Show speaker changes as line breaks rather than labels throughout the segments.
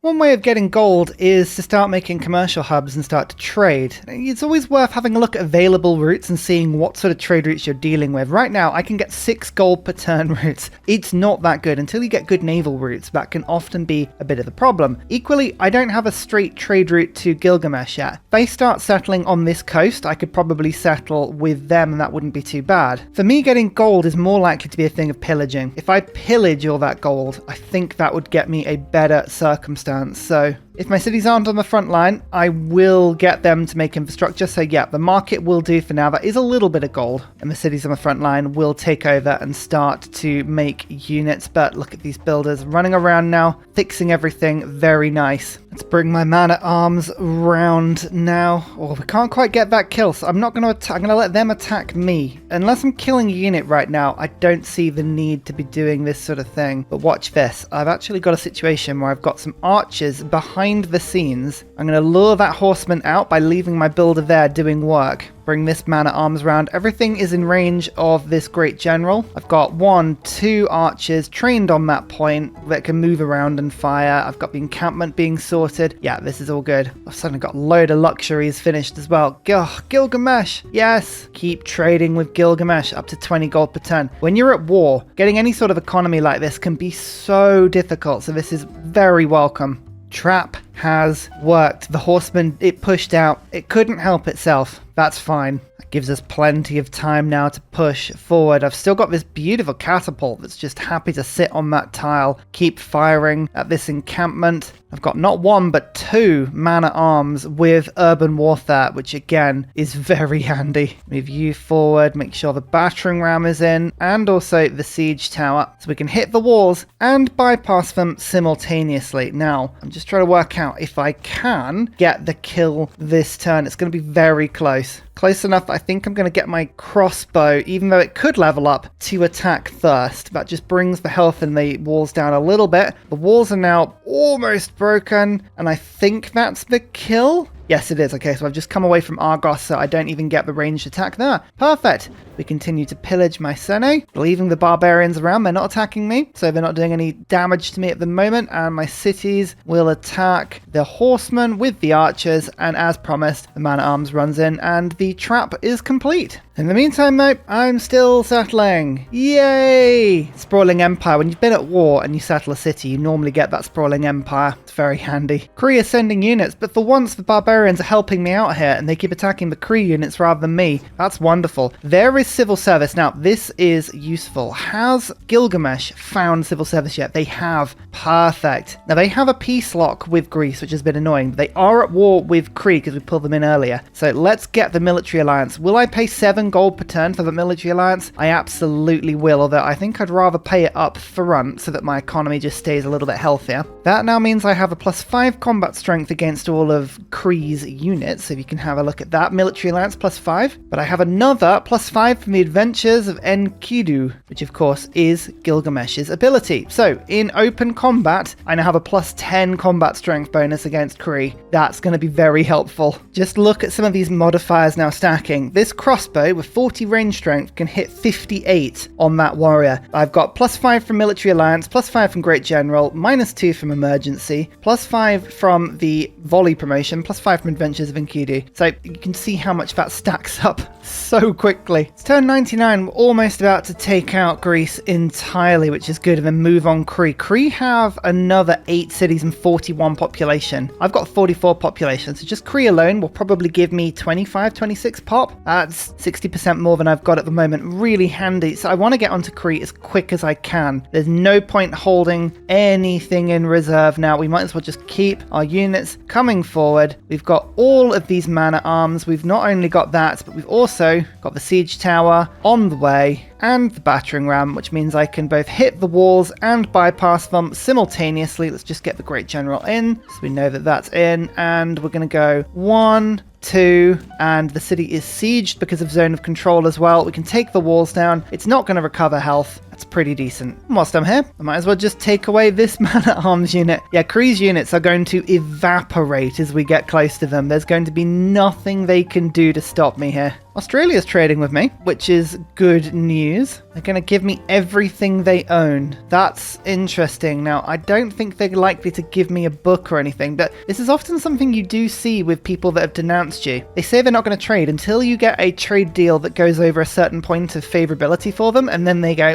One way of getting gold is to start making commercial hubs and start to trade. It's always worth having a look at available routes and seeing what sort of trade routes you're dealing with. Right now, I can get 6 gold per turn routes. It's not that good until you get good naval routes. That can often be a bit of the problem. Equally, I don't have a straight trade route to Gilgamesh yet. If I start settling on this coast, I could probably settle with them and that wouldn't be too bad. For me, getting gold is more likely to be a thing of pillaging. If I pillage all that gold, I think that would get me a better circumstance. So if my cities aren't on the front line, I will get them to make infrastructure. So yeah, the market will do for now. That is a little bit of gold. And the cities on the front line will take over and start to make units. But look at these builders running around now, fixing everything. Very nice. Let's bring my man-at-arms round now. Oh, we can't quite get that kill, so I'm not going to attack. I'm going to let them attack me. Unless I'm killing a unit right now, I don't see the need to be doing this sort of thing. But watch this. I've actually got a situation where I've got some archers behind the scenes. I'm going to lure that horseman out by leaving my builder there doing work. Bring this man-at-arms round. Everything is in range of this great general. I've got 1, 2 archers trained on that point that can move around and fire. I've got the encampment being sorted. Yeah, this is all good. I've suddenly got a load of luxuries finished as well. Gilgamesh. Yes. Keep trading with Gilgamesh up to 20 gold per turn. When you're at war, getting any sort of economy like this can be so difficult. So this is very welcome. Trap has worked. The horseman, it pushed out. It couldn't help itself. That's fine. That gives us plenty of time now to push forward. I've still got this beautiful catapult that's just happy to sit on that tile, keep firing at this encampment. I've got not 1 but 2 man-at-arms with urban warfare, which again is very handy. Move you forward, make sure the battering ram is in, and also the siege tower, so we can hit the walls and bypass them simultaneously. Now, I'm just trying to work out if I can get the kill this turn. It's going to be very close. Close enough, I think I'm going to get my crossbow, even though it could level up, to attack first. That just brings the health in the walls down a little bit. The walls are now almost broken, and I think that's the kill. Yes, it is. Okay, so I've just come away from Argos, so I don't even get the ranged attack there. Perfect. We continue to pillage my Sene, leaving the barbarians around. They're not attacking me, so they're not doing any damage to me at the moment. And my cities will attack the horsemen with the archers. And as promised, the man-at-arms runs in, and the trap is complete. In the meantime, though, I'm still settling. Yay! Sprawling Empire. When you've been at war and you settle a city, you normally get that Sprawling Empire. It's very handy. Kree is sending units, but for once the barbarians are helping me out here and they keep attacking the Kree units rather than me. That's wonderful. There is civil service. Now, this is useful. Has Gilgamesh found civil service yet? They have. Perfect. Now, they have a peace lock with Greece, which has been annoying. They are at war with Kree because we pulled them in earlier. So let's get the military alliance. Will I pay 7 gold per turn for the military alliance? I absolutely will, although I think I'd rather pay it up front so that my economy just stays a little bit healthier. That now means I have a +5 combat strength against all of Kree's units, so you can have a look at that. Military alliance +5, but I have another +5 from the adventures of Enkidu, which of course is Gilgamesh's ability. So in open combat, I now have a +10 combat strength bonus against Kree. That's going to be very helpful. Just look at some of these modifiers now stacking. This crossbow with 40 range strength can hit 58 on that warrior. I've got +5 from military alliance, +5 from great general, -2 from emergency, +5 from the volley promotion, +5 from adventures of Enkidu. So you can see how much that stacks up so quickly. It's turn 99. We're almost about to take out Greece entirely, which is good, and then move on Kree. Kree have another 8 cities and 41 population. I've got 44 population, so just Kree alone will probably give me 25, 26 pop. That's 60% more than I've got at the moment. Really handy. So I want to get onto Kree as quick as I can. There's no point holding anything in reserve now. We might as well just keep our units coming forward. We've got all of these man-at-arms. We've not only got that, but we've also got the siege tower on the way and the battering ram, which means I can both hit the walls and bypass them simultaneously. Let's just get the great general in so we know that that's in, and we're going to go 1, 2, and the city is sieged because of zone of control as well. We can take the walls down. It's not going to recover health. That's pretty decent. And whilst I'm here, I might as well just take away this man-at-arms unit. Yeah, Kree's units are going to evaporate as we get close to them. There's going to be nothing they can do to stop me here. Australia's trading with me, which is good news. They're going to give me everything they own. That's interesting. Now, I don't think they're likely to give me a book or anything, but this is often something you do see with people that have denounced you. They say they're not going to trade until you get a trade deal that goes over a certain point of favorability for them, and then they go,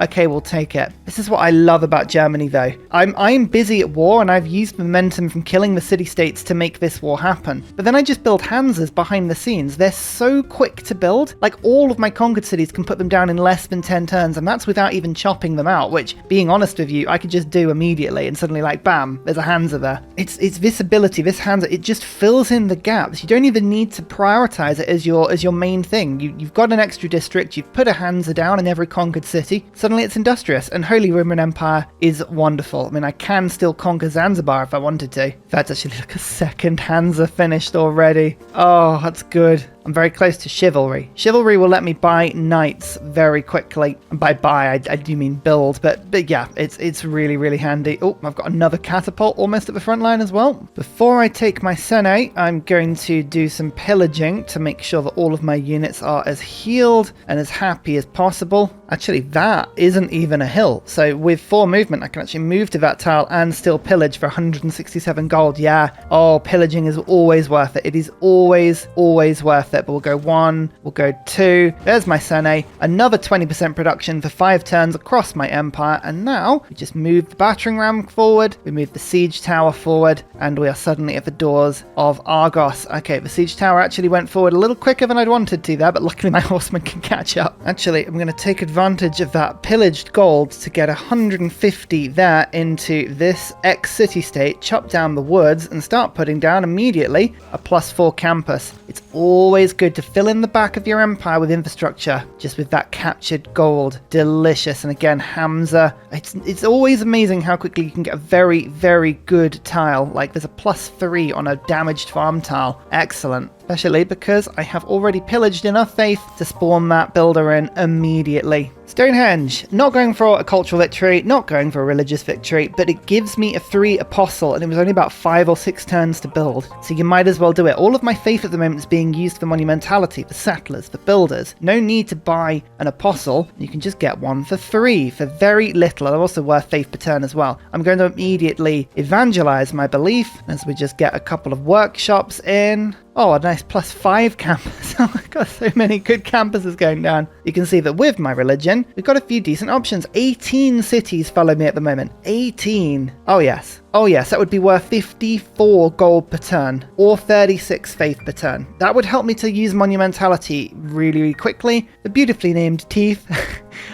okay, we'll take it. This is what I love about Germany, though. I'm busy at war, and I've used momentum from killing the city-states to make this war happen. But then I just build Hansas behind the scenes. They're so quick to build. Like, all of my conquered cities can put them down in less than 10 turns, and that's without even chopping them out, which, being honest with you, I could just do immediately, and suddenly, like, bam, there's a Hansa there. It's this ability, this Hansa, it just fills in the gaps. You don't even need to prioritize it as your main thing. You've got an extra district, you've put a Hansa down in every conquered city, suddenly it's industrious, and Holy Roman Empire is wonderful. I mean, I can still conquer Zanzibar if I wanted to. That's actually like a second Hansa finished already. Oh, that's good. I'm very close to chivalry. Chivalry will let me buy knights very quickly. And by buy, I do mean build, but yeah, it's really, really handy. Oh, I've got another catapult almost at the front line as well. Before I take my Senate, I'm going to do some pillaging to make sure that all of my units are as healed and as happy as possible. Actually, that isn't even a hill. So with 4 movement, I can actually move to that tile and still pillage for 167 gold. Yeah. Oh, pillaging is always worth it. It is always worth it. But we'll go 1, we'll go 2. There's my Sene. Another 20% production for 5 turns across my empire. And now we just move the battering ram forward. We move the siege tower forward. And we are suddenly at the doors of Argos. Okay, the siege tower actually went forward a little quicker than I'd wanted to there, but luckily my horsemen can catch up. Actually, I'm going to take advantage of that pillaged gold to get 150 there into this ex-city state, chop down the woods, and start putting down immediately a +4 campus. It's always good to fill in the back of your empire with infrastructure, just with that captured gold. Delicious. And again, Hamza. It's always amazing how quickly you can get a very, very good tile. Like, there's a +3 on a damaged farm tile. Excellent. Especially because I have already pillaged enough faith to spawn that builder in immediately. Stonehenge, not going for a cultural victory, not going for a religious victory, but it gives me a 3 apostle, and it was only about 5 or 6 turns to build, so you might as well do it. All of my faith at the moment is being used for monumentality, for settlers, for builders. No need to buy an apostle, you can just get one for 3, for very little, and also worth faith per turn as well. I'm going to immediately evangelize my belief, as we just get a couple of workshops in. Oh, a nice +5 campus. Oh my god, so many good campuses going down. You can see that with my religion, we've got a few decent options. 18 cities follow me at the moment. 18. Oh yes. Oh yes, that would be worth 54 gold per turn, or 36 faith per turn. That would help me to use monumentality really, really quickly. The beautifully named Teeth.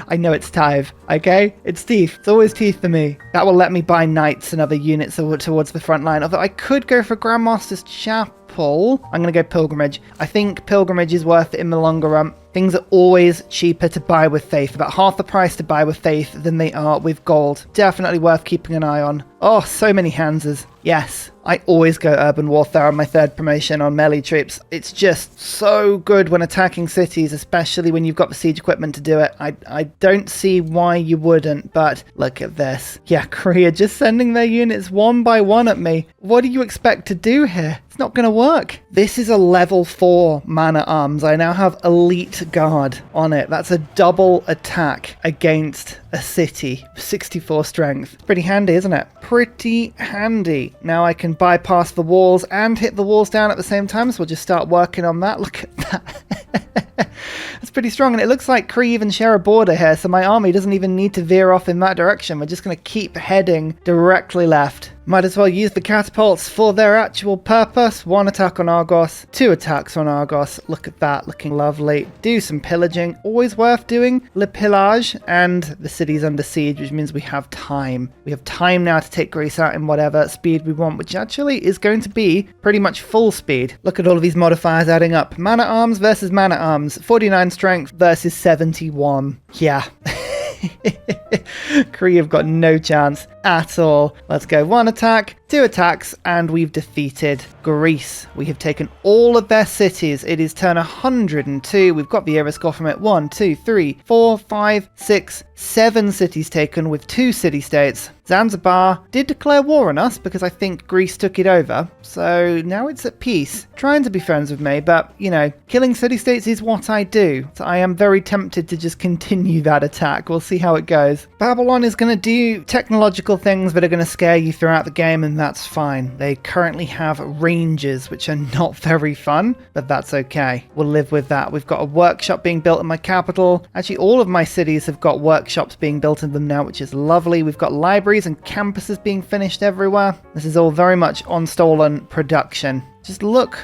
I know it's Tive, okay? It's Teeth. It's always Teeth for me. That will let me buy knights and other units towards the front line. Although I could go for Grandmaster's Chapel. I'm going to go Pilgrimage. I think Pilgrimage is worth it in the longer run. Things are always cheaper to buy with faith, about half the price to buy with faith than they are with gold. Definitely worth keeping an eye on. Oh, so many Hansas. Yes, I always go Urban Warfare on my 3rd promotion on melee troops. It's just so good when attacking cities, especially when you've got the siege equipment to do it. I don't see why you wouldn't, but look at this. Yeah, Korea just sending their units 1 by 1 at me. What do you expect to do here? It's not going to work. This is a level 4 man-at-arms. I now have elite guard on it. That's a double attack against a city. 64 strength. Pretty handy, isn't it? Pretty handy. Now I can bypass the walls and hit the walls down at the same time, so we'll just start working on that. Look at that. That's pretty strong, and it looks like Kree even share a border here, so my army doesn't even need to veer off in that direction. We're just going to keep heading directly left. Might as well use the catapults for their actual purpose. 1 attack on Argos, 2 attacks on Argos. Look at that, looking lovely. Do some pillaging, always worth doing. Le Pillage, and the city's under siege, which means we have time. We have time now to take Greece out in whatever speed we want, which actually is going to be pretty much full speed. Look at all of these modifiers adding up. Man-at-arms versus man-at-arms. 49 strength versus 71. Yeah. Kree have got no chance. at all. Let's go 1 attack, 2 attacks, and we've defeated Greece. We have taken all of their cities. It is turn 102. We've got the era score from it. 1, 2, 3, 4, 5, 6, 7 cities taken with 2 city-states. Zanzibar did declare war on us because I think Greece took it over, so now it's at peace. Trying to be friends with me, but, you know, killing city-states is what I do, so I am very tempted to just continue that attack. We'll see how it goes. Babylon is going to do technological things that are going to scare you throughout the game, and that's fine. They currently have ranges, which are not very fun, but that's okay. We'll live with that. We've got a workshop being built in my capital. Actually, all of my cities have got workshops being built in them now, which is lovely. We've got libraries and campuses being finished everywhere. This is all very much on stolen production. Just look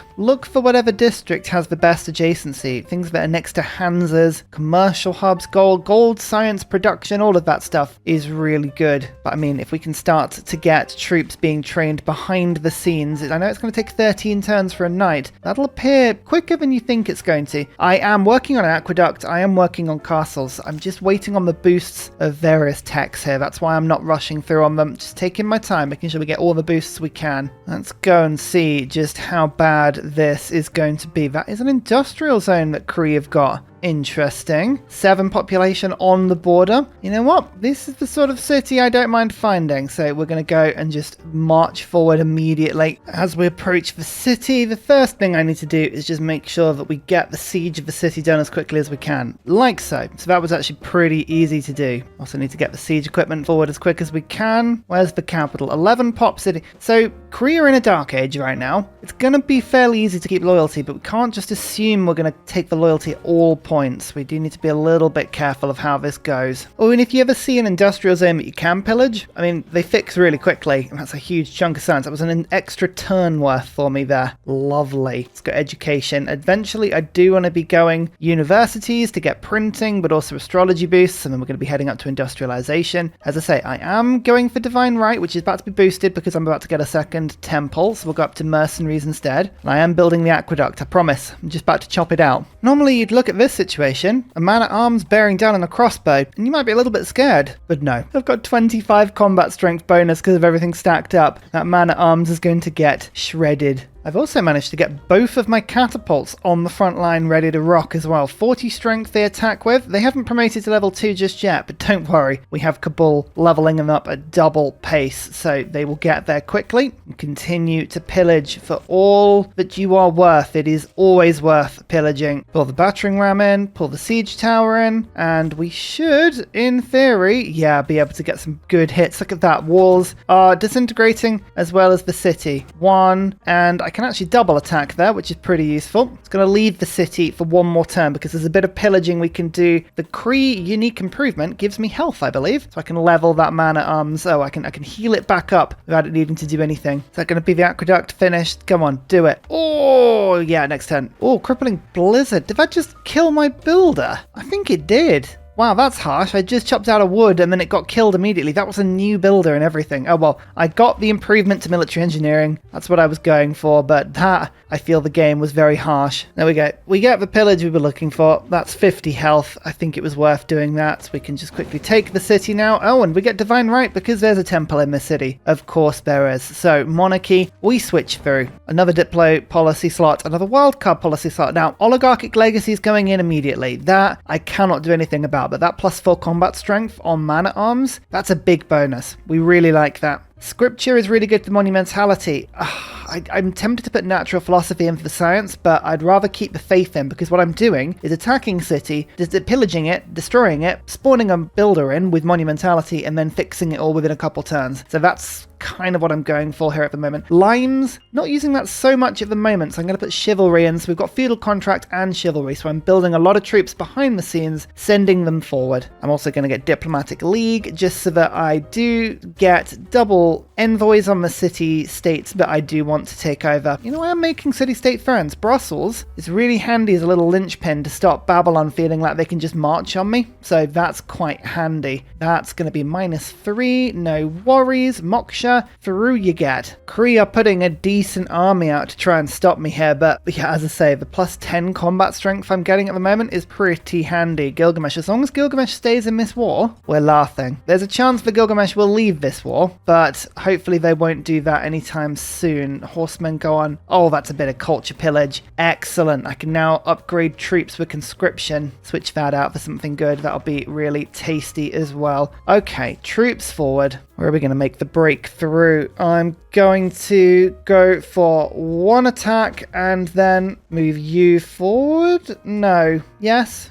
for whatever district has the best adjacency. Things that are next to Hansa's, commercial hubs, gold science production, all of that stuff is really good. But I mean, if we can start to get troops being trained behind the scenes, I know it's going to take 13 turns for a knight. That'll appear quicker than you think it's going to. I am working on an aqueduct. I am working on castles. I'm just waiting on the boosts of various techs here. That's why I'm not rushing through on them. Just taking my time, making sure we get all the boosts we can. Let's go and see just how bad this is going to be. That is an industrial zone that Kree have got. Interesting. 7 population on the border. You know what? This is the sort of city I don't mind finding. So we're going to go and just march forward immediately. As we approach the city, the first thing I need to do is just make sure that we get the siege of the city done as quickly as we can. Like so. So that was actually pretty easy to do. Also need to get the siege equipment forward as quick as we can. Where's the capital? 11 pop city. So Korea are in a dark age right now. It's going to be fairly easy to keep loyalty, but we can't just assume we're going to take the loyalty at all points. We do need to be a little bit careful of how this goes. Oh, and if you ever see an industrial zone that you can pillage, I mean, they fix really quickly, and that's a huge chunk of science. That was an extra turn worth for me there. Lovely. Let's go education. Eventually, I do want to be going universities to get printing, but also astrology boosts, and then we're going to be heading up to industrialization. As I say, I am going for divine right, which is about to be boosted because I'm about to get a second temple, so we'll go up to mercenaries instead. And I am building the aqueduct, I promise. I'm just about to chop it out. Normally, you'd look at this situation, a man-at-arms bearing down on a crossbow, and you might be a little bit scared, but no. I've got 25 combat strength bonus because of everything stacked up. That man-at-arms is going to get shredded. I've also managed to get both of my catapults on the front line ready to rock as well. 40 strength they attack with. They haven't promoted to level 2 just yet, but don't worry. We have Kabul leveling them up at double pace, so they will get there quickly and continue to pillage for all that you are worth. It is always worth pillaging. Pull the battering ram in, pull the siege tower in, and we should, in theory, be able to get some good hits. Look at that. Walls are disintegrating as well as the city. 1, and I can actually double attack there, which is pretty useful. It's going to leave the city for 1 more turn because there's a bit of pillaging we can do. The Kree unique improvement gives me health, I believe, so I can level that man-at-arms. Oh, I can heal it back up without it needing to do anything. Is that going to be the aqueduct finished? Come on, do it. Oh, yeah, next turn. Oh, crippling blizzard. Did that just kill my builder? I think it did. Wow, that's harsh. I just chopped out a wood and then it got killed immediately. That was a new builder and everything. Oh, well, I got the improvement to military engineering. That's what I was going for, but that, I feel the game was very harsh. There we go. We get the pillage we were looking for. That's 50 health. I think it was worth doing that. We can just quickly take the city now. Oh, and we get divine right because there's a temple in the city. Of course there is. So, monarchy, we switch through. Another Diplo policy slot, another wildcard policy slot. Now, oligarchic legacy is going in immediately. That I cannot do anything about. But that +4 combat strength on man-at-arms, that's a big bonus. We really like that. Scripture is really good for monumentality. I'm tempted to put natural philosophy in for the science, but I'd rather keep the faith in because what I'm doing is attacking city, pillaging it, destroying it, spawning a builder in with monumentality, and then fixing it all within a couple turns. So that's kind of what I'm going for here at the moment. Limes, not using that so much at the moment, so I'm going to put chivalry in. So we've got feudal contract and chivalry, so I'm building a lot of troops behind the scenes, sending them forward. I'm also going to get diplomatic league, just so that I do get double envoys on the city-states that I do want to take over. You know, I am making city-state friends. Brussels is really handy as a little linchpin to stop Babylon feeling like they can just march on me, so that's quite handy. That's going to be -3, no worries. Moksha pressure, through you get. Kree are putting a decent army out to try and stop me here, but yeah, as I say, the plus 10 combat strength I'm getting at the moment is pretty handy. Gilgamesh, as long as Gilgamesh stays in this war, we're laughing. There's a chance that Gilgamesh will leave this war, but hopefully they won't do that anytime soon. Horsemen go on. Oh, that's a bit of culture pillage. Excellent. I can now upgrade troops with conscription. Switch that out for something good. That'll be really tasty as well. Okay, troops forward. Where are we going to make the breakthrough? I'm going to go for one attack and then move you forward. No. Yes.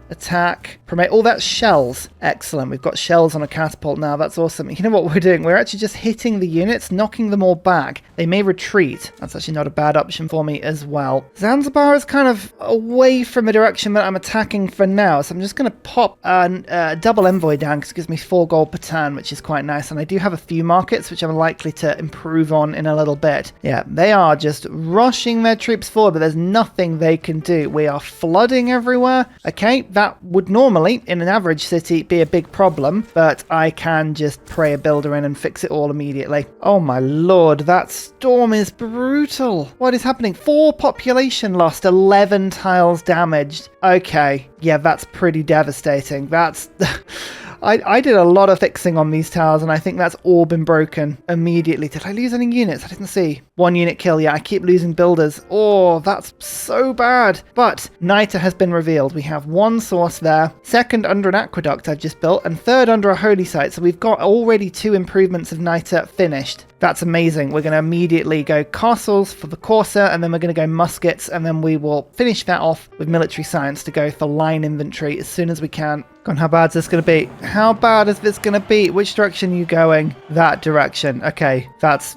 Attack. Promote. Oh, that's shells. Excellent. We've got shells on a catapult now. That's awesome. You know what we're doing? We're actually just hitting the units, knocking them all back. They may retreat. That's actually not a bad option for me as well. Zanzibar is kind of away from the direction that I'm attacking for now. So I'm just going to pop a double envoy down because it gives me 4 gold per turn, which is quite nice. And I do have a few markets, which I'm likely to improve on in a little bit. Yeah, they are just rushing their troops forward, but there's nothing they can do. We are flooding everywhere. Okay, that would normally, in an average city, be a big problem, but I can just pray a builder in and fix it all immediately. Oh my lord, that storm is brutal. What is happening? 4 population lost, 11 tiles damaged. Okay, yeah, that's pretty devastating. That's... I did a lot of fixing on these towers, and I think that's all been broken immediately. Did I lose any units? I didn't see. 1 unit kill. Yeah, I keep losing builders. Oh, that's so bad. But Nitre has been revealed. We have 1 source there, 2nd under an aqueduct I've just built, and 3rd under a holy site. So we've got already 2 improvements of Nitre finished. That's amazing. We're going to immediately go castles for the Corsair, and then we're going to go muskets, and then we will finish that off with military science to go for line infantry as soon as we can. God, how bad is this going to be? How bad is this going to be? Which direction are you going? That direction. Okay, that's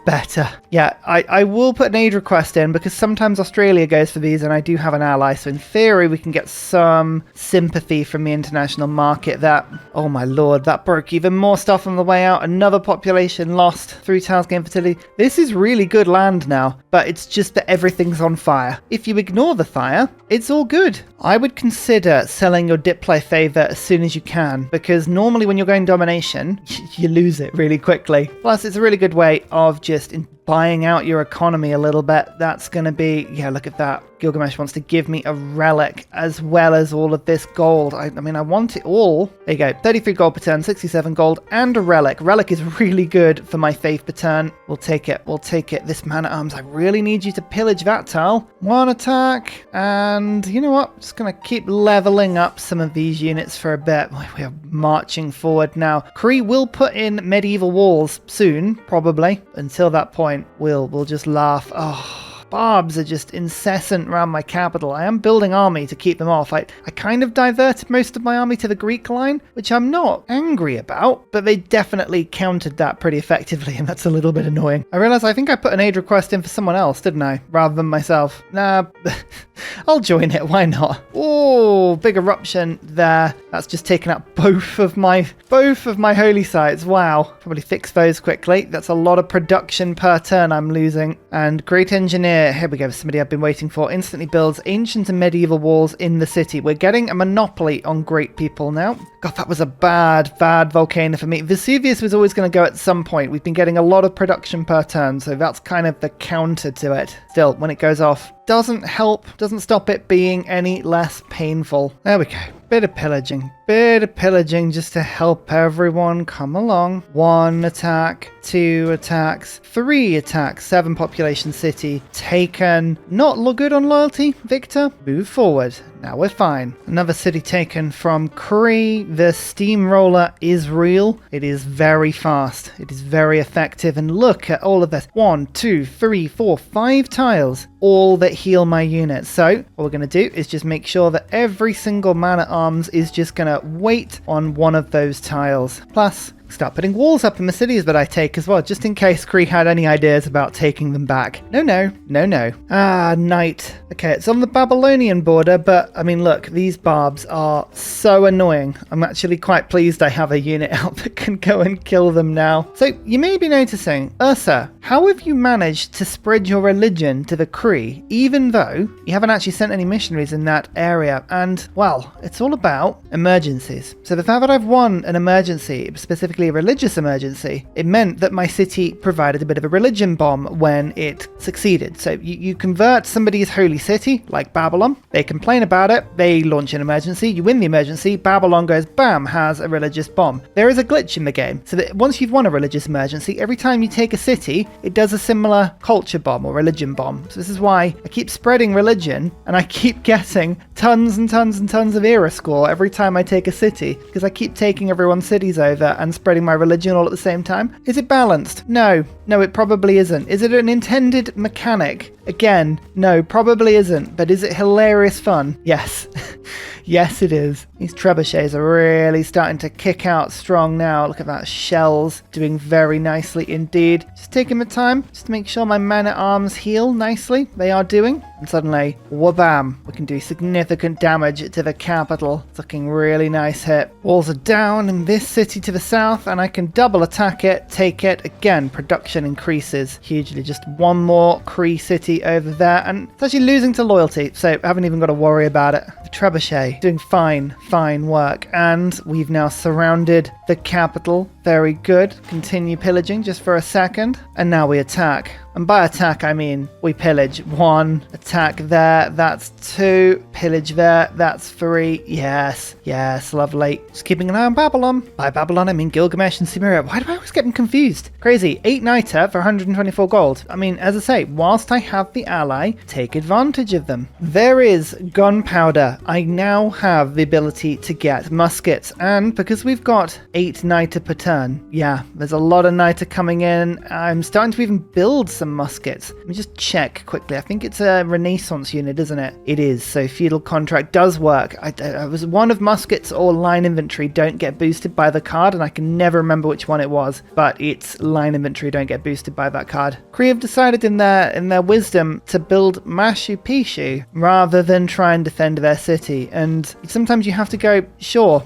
better. Yeah, I will put an aid request in because sometimes Australia goes for these and I do have an ally. So in theory, we can get some sympathy from the international market. That, oh my lord, that broke even more stuff on the way out. Another population lost. 3 tiles gain fertility. This is really good land now, but it's just that everything's on fire. If you ignore the fire, it's all good. I would consider selling your diplo favor as soon as you can, because normally when you're going domination, you lose it really quickly. Plus, it's a really good way of just buying out your economy a little bit. That's going to be, yeah, look at that. Gilgamesh wants to give me a relic as well as all of this gold. I mean, I want it all. There you go. 33 gold per turn, 67 gold, and a relic. Relic is really good for my faith per turn. We'll take it. We'll take it. This man at arms, I really need you to pillage that tile. 1 attack. And you know what? Just going to keep leveling up some of these units for a bit. We are marching forward now. Kree will put in medieval walls soon, probably. Until that point, we'll just laugh. Oh, barbs are just incessant around my capital. I am building army to keep them off. I kind of diverted most of my army to the Greek line, which I'm not angry about, but they definitely countered that pretty effectively, and that's a little bit annoying. I realize I think I put an aid request in for someone else, didn't I? Rather than myself. Nah, I'll join it. Why not? Oh, big eruption there. That's just taken out both of my holy sites. Wow. Probably fix those quickly. That's a lot of production per turn I'm losing. And great engineer. Here we go, somebody I've been waiting for. Instantly builds ancient and medieval walls in the city. We're getting a monopoly on great people now. God, that was a bad volcano for me. Vesuvius was always going to go at some point. We've been getting a lot of production per turn, so that's kind of the counter to it. Still, when it goes off, doesn't help, doesn't stop it being any less painful. There we go. Bit of pillaging just to help everyone come along. 1 attack, 2 attacks, 3 attacks, 7 population city taken. Not good on loyalty, Victor. Move forward. Now we're fine. Another city taken from Kree. The steamroller is real. It is very fast. It is very effective. And look at all of this. 1, 2, 3, 4, 5 tiles. All that heal my units. So what we're going to do is just make sure that every single man at arms is just going to wait on one of those tiles. Plus, start putting walls up in the cities that I take as well, just in case Kree had any ideas about taking them back. No. Ah, night. Okay, it's on the Babylonian border, but I mean, look, these barbs are so annoying. I'm actually quite pleased I have a unit out that can go and kill them now. So you may be noticing, Ursa, how have you managed to spread your religion to the Kree Cree, even though you haven't actually sent any missionaries in that area. And, well, it's all about emergencies. So the fact that I've won an emergency, specifically a religious emergency, it meant that my city provided a bit of a religion bomb when it succeeded. So you convert somebody's holy city, like Babylon, they complain about it, they launch an emergency, you win the emergency, Babylon goes, bam, has a religious bomb. There is a glitch in the game, so that once you've won a religious emergency, every time you take a city, it does a similar culture bomb or religion bomb. So this is why I keep spreading religion, and I keep getting tons and tons and tons of era score every time I take a city, because I keep taking everyone's cities over and spreading my religion all at the same time. Is it balanced? No, it probably isn't. Is it an intended mechanic? Again, no, probably isn't. But is it hilarious fun? Yes. Yes, it is. These trebuchets are really starting to kick out strong now. Look at that. Shells doing very nicely indeed. Just taking the time just to make sure my man-at-arms heal nicely. They are doing. And suddenly, wha-bam, we can do significant damage to the capital. It's looking really nice hit. Walls are down in this city to the south, and I can double attack it, take it. Again, production increases hugely. Just one more Cree city over there, and it's actually losing to loyalty, so I haven't even got to worry about it. The trebuchet doing fine work, and we've now surrounded the capital. Very good. Continue pillaging just for a second, and now we attack. And by attack, I mean we pillage. 1, attack there, that's 2, pillage there, that's 3. Yes, lovely. Just keeping an eye on Babylon. By Babylon, I mean Gilgamesh and Sumeria. Why do I always get them confused? Crazy. 8 Nitre for 124 gold. I mean, as I say, whilst I have the ally, take advantage of them. There is gunpowder. I now have the ability to get muskets, and because we've got 8 Nitre per turn, yeah, there's a lot of Nitre coming in. I'm starting to even build some muskets. Let me just check quickly. I think it's a Renaissance unit, isn't it? It is. So feudal contract does work. I was one of muskets or line inventory don't get boosted by the card, and I can never remember which one it was, but it's line inventory don't get boosted by that card. Cree have decided in their wisdom to build Machu Picchu rather than try and defend their city, and sometimes you have to go, sure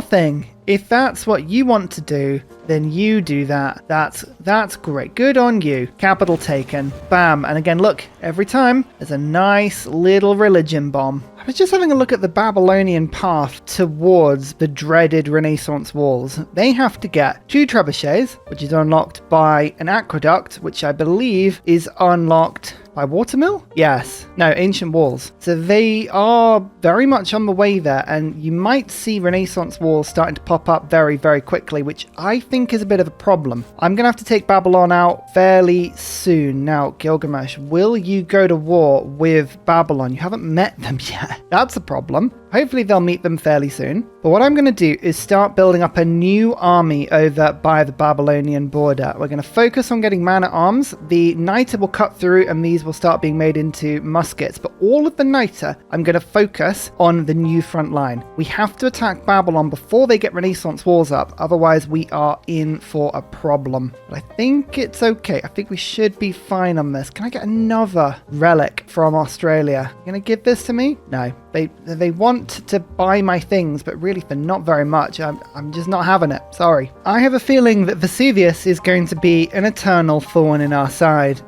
thing. If that's what you want to do, then you do that. That's great. Good on you. Capital taken. Bam. And again, look, every time there's a nice little religion bomb. I was just having a look at the Babylonian path towards the dreaded Renaissance walls. They have to get 2 trebuchets, which is unlocked by an aqueduct, which I believe is unlocked by watermill? Yes. No, ancient walls. So they are very much on the way there, and you might see Renaissance walls starting to pop up very, very quickly, which I think is a bit of a problem. I'm going to have to take Babylon out fairly soon. Now, Gilgamesh, will you go to war with Babylon? You haven't met them yet. That's a problem. Hopefully they'll meet them fairly soon. But what I'm going to do is start building up a new army over by the Babylonian border. We're going to focus on getting man-at-arms. The Nitre will cut through, and these will start being made into muskets. But all of the Nitre, I'm going to focus on the new front line. We have to attack Babylon before they get Renaissance walls up. Otherwise, we are in for a problem. But I think it's okay. I think we should be fine on this. Can I get another relic from Australia? You going to give this to me? No. They want to buy my things, but really for not very much. I'm just not having it. Sorry. I have a feeling that Vesuvius is going to be an eternal thorn in our side.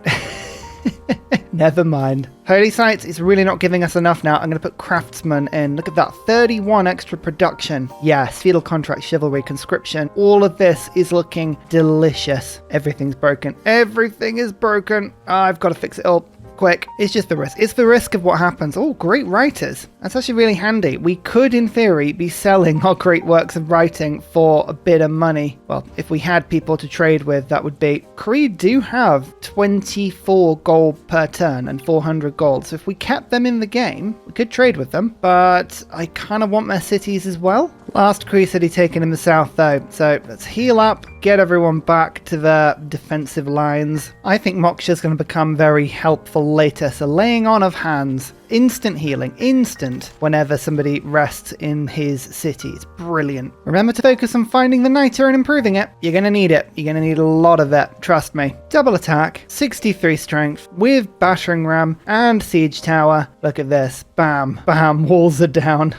Never mind. Holy sites is really not giving us enough now. I'm going to put craftsman in. Look at that. 31 extra production. Yes, feudal contract, chivalry, conscription. All of this is looking delicious. Everything's broken. Everything is broken. I've got to fix it all. Quick. It's just the risk. It's the risk of what happens. Oh, great writers. That's actually really handy. We could, in theory, be selling our great works of writing for a bit of money. Well, if we had people to trade with, that would be... Cree do have 24 gold per turn and 400 gold. So if we kept them in the game, we could trade with them. But I kind of want their cities as well. Last Cree city taken in the south, though. So let's heal up, get everyone back to their defensive lines. I think Moksha's going to become very helpful later. So laying on of hands. Instant healing, instant, whenever somebody rests in his city. It's brilliant. Remember to focus on finding the Nitre and improving it. You're going to need it. You're going to need a lot of it. Trust me. Double attack, 63 strength, with battering ram and siege tower. Look at this. Bam, bam, walls are down.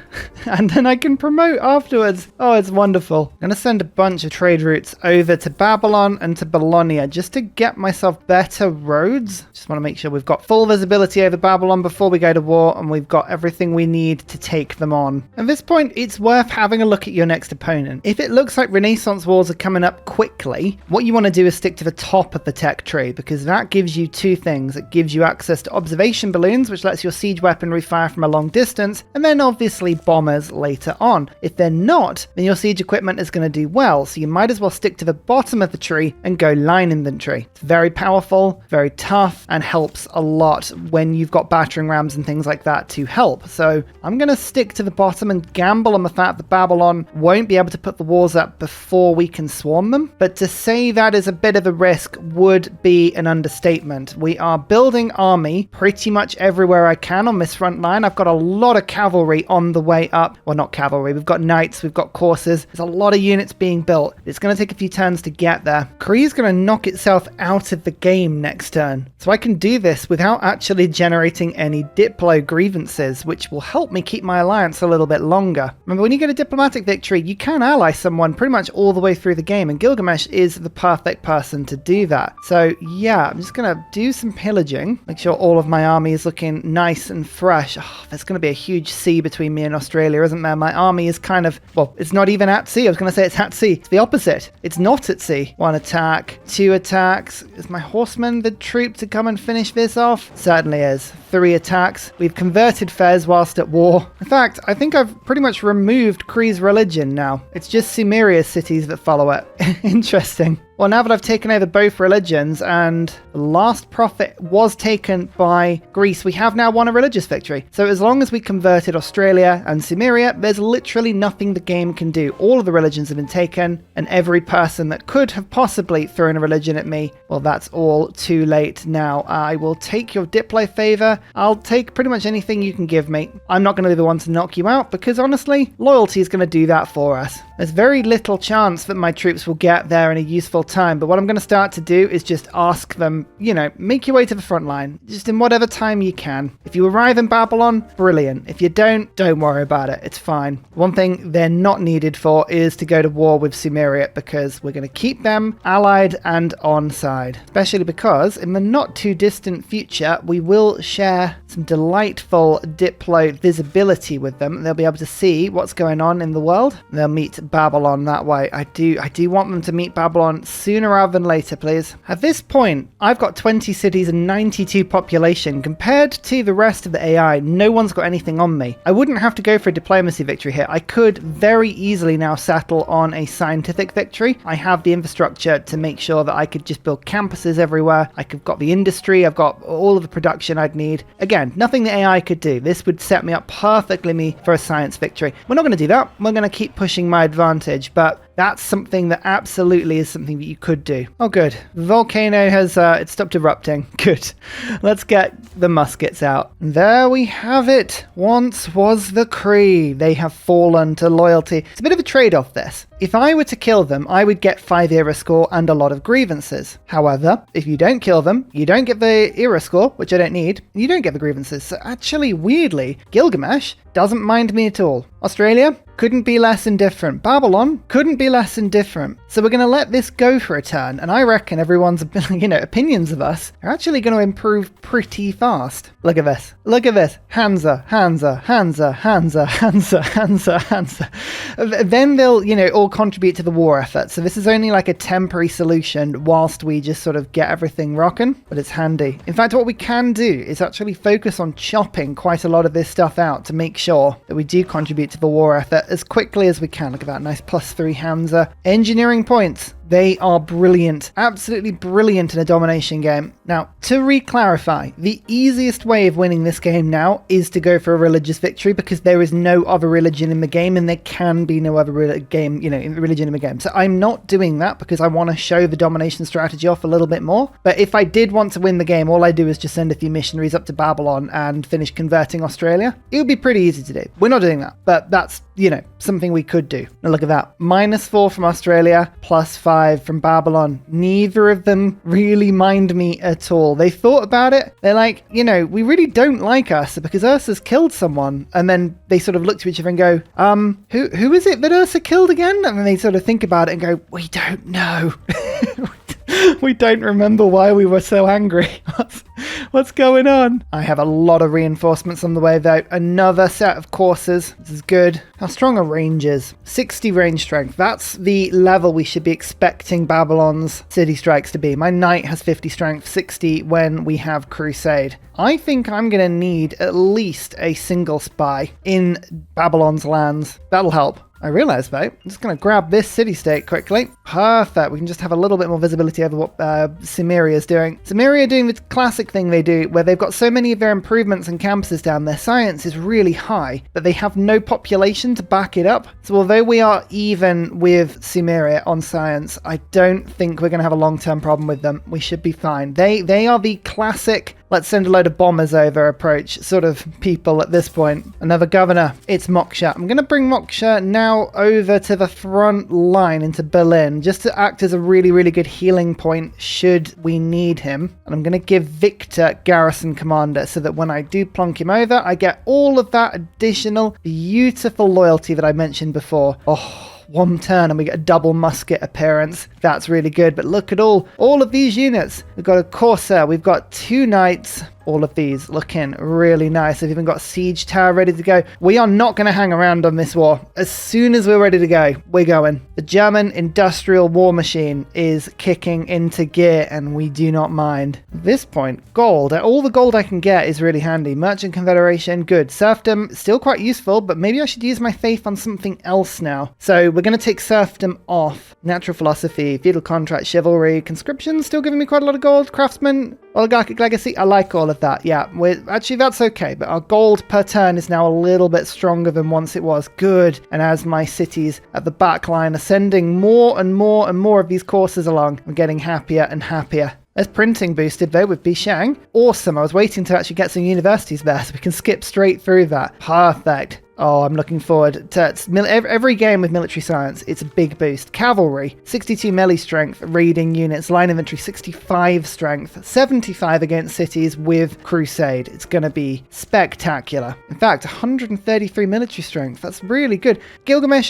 And then I can promote afterwards. Oh, it's wonderful. I'm going to send a bunch of trade routes over over to Babylon and to Bologna just to get myself better roads. Just want to make sure we've got full visibility over Babylon before we go to war, and we've got everything we need to take them on. At this point, it's worth having a look at your next opponent. If it looks like Renaissance wars are coming up quickly, what you want to do is stick to the top of the tech tree, because that gives you two things. It gives you access to observation balloons, which lets your siege weaponry fire from a long distance, and then obviously bombers later on. If they're not, then your siege equipment is going to do well, so you might as well stick to the bottom of the tree and go line infantry. It's very powerful, very tough, and helps a lot when you've got battering rams and things like that to help. So I'm going to stick to the bottom and gamble on the fact that Babylon won't be able to put the walls up before we can swarm them. But to say that is a bit of a risk would be an understatement. We are building army pretty much everywhere I can on this front line. I've got a lot of cavalry on the way up. Well, not cavalry. We've got knights, we've got coursers. There's a lot of units being built. It's going to take a few turns to get there. Korea's going to knock itself out of the game next turn. So I can do this without actually generating any Diplo grievances, which will help me keep my alliance a little bit longer. Remember, when you get a diplomatic victory, you can ally someone pretty much all the way through the game, and Gilgamesh is the perfect person to do that. So yeah, I'm just going to do some pillaging, make sure all of my army is looking nice and fresh. Oh, there's going to be a huge sea between me and Australia, isn't there? My army is kind of, well, it's not even at sea. I was going to say it's at sea. It's the opposite. It's not at sea. One attack, two attacks. Is my horseman the troop to come and finish this off? Certainly is. 3 attacks. We've converted Fez whilst at war. In fact, I think I've pretty much removed Kree's religion now. It's just Sumeria's cities that follow it. Interesting. Well, now that I've taken over both religions and the last prophet was taken by Greece, we have now won a religious victory. So as long as we converted Australia and Sumeria, there's literally nothing the game can do. All of the religions have been taken, and every person that could have possibly thrown a religion at me, well, that's all too late now. I will take your Diplo favor. I'll take pretty much anything you can give me. I'm not going to be the one to knock you out, because honestly, loyalty is going to do that for us. There's very little chance that my troops will get there in a useful time, but what I'm going to start to do is just ask them, you know, make your way to the front line, just in whatever time you can. If you arrive in Babylon, brilliant. If you don't worry about it. It's fine. One thing they're not needed for is to go to war with Sumeria, because we're going to keep them allied and on side, especially because in the not too distant future, we will share some delightful Diplo visibility with them. They'll be able to see what's going on in the world. They'll meet Babylon that way. I do want them to meet Babylon sooner rather than later, please. At this point, I've got 20 cities and 92 population. Compared to the rest of the AI, no one's got anything on me. I wouldn't have to go for a diplomacy victory here. I could very easily now settle on a scientific victory. I have the infrastructure to make sure that I could just build campuses everywhere. I've got the industry. I've got all of the production I'd need. Again, nothing the AI could do. This would set me up perfectly for a science victory. We're not going to do that. We're going to keep pushing my advantage, but that's something that absolutely is something that you could do. Oh, good. The volcano has it stopped erupting. Good. Let's get the muskets out. There we have it. Once was the Kree. They have fallen to loyalty. It's a bit of a trade-off, this. If I were to kill them, I would get 5 era score and a lot of grievances. However, if you don't kill them, you don't get the era score, which I don't need, and you don't get the grievances. So actually, weirdly, Gilgamesh doesn't mind me at all. Australia couldn't be less indifferent. Babylon couldn't be less indifferent. So we're going to let this go for a turn, and I reckon everyone's, opinions of us are actually going to improve pretty fast. Look at this. Look at this. Hansa. Then they'll, all contribute to the war effort. So this is only like a temporary solution whilst we just sort of get everything rocking, but it's handy. In fact, what we can do is actually focus on chopping quite a lot of this stuff out to make sure that we do contribute to the war effort as quickly as we can. Look at that nice +3 Hansa. Engineering points. They are brilliant, absolutely brilliant in a domination game. Now, to re-clarify, the easiest way of winning this game now is to go for a religious victory, because there is no other religion in the game, and there can be no other religion in the game. So I'm not doing that because I want to show the domination strategy off a little bit more. But if I did want to win the game, all I do is just send a few missionaries up to Babylon and finish converting Australia. It would be pretty easy to do. We're not doing that, but that's something we could do. Now look at that. -4 from Australia, +5 from Babylon. Neither of them really mind me at all. They thought about it. They're like, we really don't like Ursa because Ursa's killed someone. And then they sort of look to each other and go, who is it that Ursa killed again? And then they sort of think about it and go, we don't know. We don't remember why we were so angry. What's going on? I have a lot of reinforcements on the way though. Another set of coursers. This is good. How strong are rangers? 60 range strength. That's the level we should be expecting Babylon's city strikes to be. My knight has 50 strength, 60 when we have crusade. I think I'm going to need at least a single spy in Babylon's lands. That'll help. I realise though, I'm just going to grab this city-state quickly. Perfect. We can just have a little bit more visibility over what Cimmeria is doing. Cimmeria are doing the classic thing they do where they've got so many of their improvements and campuses down. Their science is really high, but they have no population to back it up. So although we are even with Cimmeria on science, I don't think we're going to have a long-term problem with them. We should be fine. They are the classic let's send a load of bombers over approach sort of people at this point. Another governor. It's Moksha. I'm going to bring Moksha now over to the front line into Berlin just to act as a really, really good healing point should we need him. And I'm going to give Victor garrison commander so that when I do plonk him over, I get all of that additional beautiful loyalty that I mentioned before. Oh, one turn and we get a double musket appearance. That's really good. But look at all of these units. We've got a Corsair, we've got 2 knights. All of these looking really nice. I've even got Siege Tower ready to go. We are not going to hang around on this war. As soon as we're ready to go, we're going. The German industrial war machine is kicking into gear and we do not mind. At this point, gold. All the gold I can get is really handy. Merchant Confederation, good. Serfdom, still quite useful, but maybe I should use my faith on something else now. So we're going to take serfdom off. Natural philosophy, feudal contract, chivalry, conscription, still giving me quite a lot of gold. Craftsman, oligarchic legacy, I like all of that. Yeah, actually that's okay, but our gold per turn is now a little bit stronger than once it was. Good. And as my cities at the back line are sending more and more and more of these courses along, I'm getting happier and happier. There's printing boosted though with Bishang. Awesome. I was waiting to actually get some universities there so we can skip straight through that. Perfect. Oh, I'm looking forward to every game with military science. It's a big boost. Cavalry, 62 melee strength, raiding units, line infantry, 65 strength, 75 against cities with crusade. It's going to be spectacular. In fact, 133 military strength. That's really good. Gilgamesh,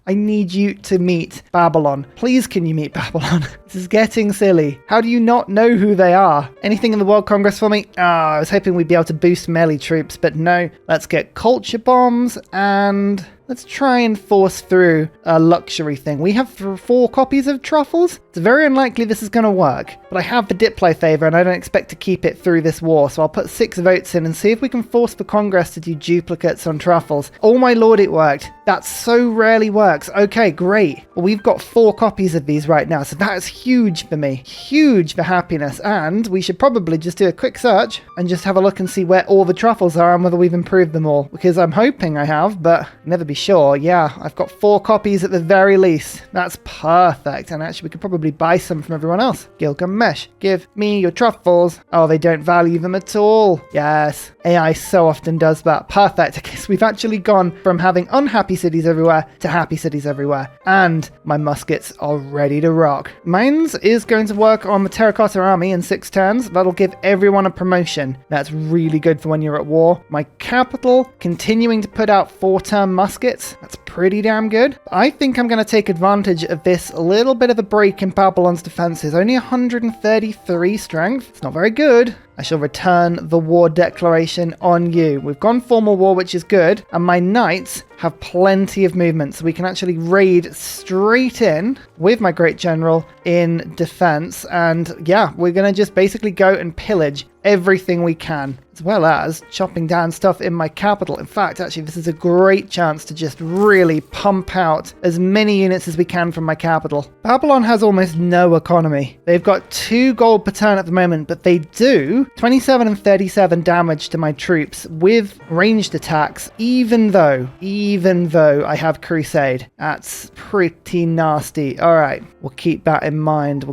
I need you to meet Babylon. Please, can you meet Babylon? This is getting silly. How do you not know who they are? Anything in the World Congress for me? I was hoping we'd be able to boost melee troops, but no. Let's get culture bombs and let's try and force through a luxury thing. We have 4 copies of truffles. It's very unlikely this is going to work, but I have the Diplo favor and I don't expect to keep it through this war, so I'll put 6 votes in and see if we can force the Congress to do duplicates on truffles. Oh my lord, it worked. That so rarely works. Okay, great. Well, we've got 4 copies of these right now, so that is huge for me. Huge for happiness, and we should probably just do a quick search and just have a look and see where all the truffles are and whether we've improved them all, because I'm hoping I have, but never be sure. Yeah, I've got 4 copies at the very least. That's perfect, and actually we could probably buy some from everyone else. Gilgamesh, give me your truffles. Oh, they don't value them at all. Yes, AI so often does that. Perfect. Okay, so we've actually gone from having unhappy cities everywhere to happy cities everywhere, and my muskets are ready to rock. Mines is going to work on the terracotta army in 6 turns. That'll give everyone a promotion. That's really good for when you're at war. My capital continuing to put out 4-turn muskets. That's pretty damn good. I think I'm going to take advantage of this little bit of a break in Babylon's defenses. Only 133 strength. It's not very good. I shall return the war declaration on you. We've gone formal war, which is good, and my knights have plenty of movement, so we can actually raid straight in with my great general in defense. And yeah, we're going to just basically go and pillage everything we can, as well as chopping down stuff in my capital. In fact, actually, this is a great chance to just really pump out as many units as we can from my capital. Babylon has almost no economy. They've got 2 gold per turn at the moment, but they do 27 and 37 damage to my troops with ranged attacks, even though I have Crusade. That's pretty nasty. All right, we'll keep that in mind.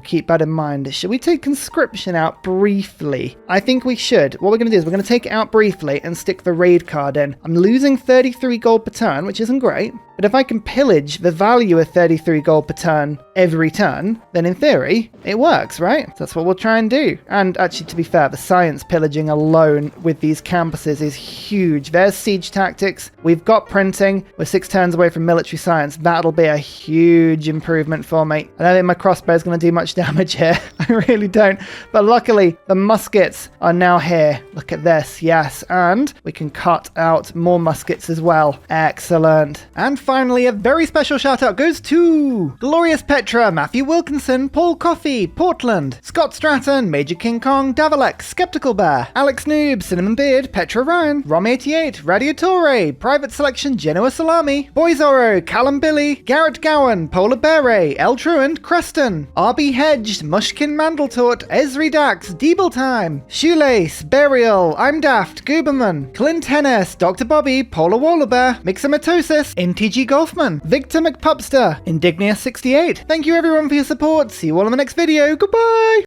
Should we take Conscription out briefly? I think we should. What we're going to do is we're going to take it out briefly and stick the raid card in. I'm losing 33 gold per turn, which isn't great. But if I can pillage the value of 33 gold per turn every turn, then in theory, it works, right? That's what we'll try and do. And actually, to be fair, the science pillaging alone with these campuses is huge. There's siege tactics. We've got printing. We're 6 turns away from military science. That'll be a huge improvement for me. I don't think my crossbow is going to do much damage here. I really don't. But luckily, the muskets are now here. Look at this. Yes. And we can cut out more muskets as well. Excellent. And finally, a very special shout out goes to Glorious Petra, Matthew Wilkinson, Paul Coffey, Portland, Scott Stratton, Major King Kong, Davalek, Skeptical Bear, Alex Noob, Cinnamon Beard, Petra Ryan, Rom88, Radiatore, Private Selection, Genoa Salami, Boyzoro, Callum Billy, Garrett Gowan, Polar Beret, El Truant, Creston, RB Hedged, Mushkin Mandletort, Esri Dax, Deeble Time, Shoelace, Burial, I'm Daft, Gooberman, Clint Hennis, Dr. Bobby, Polar Wallabear, Mixomatosis, NTG Golfman, Victor McPupster, Indignia68. Thank you everyone for your support. See you all in the next video. Goodbye!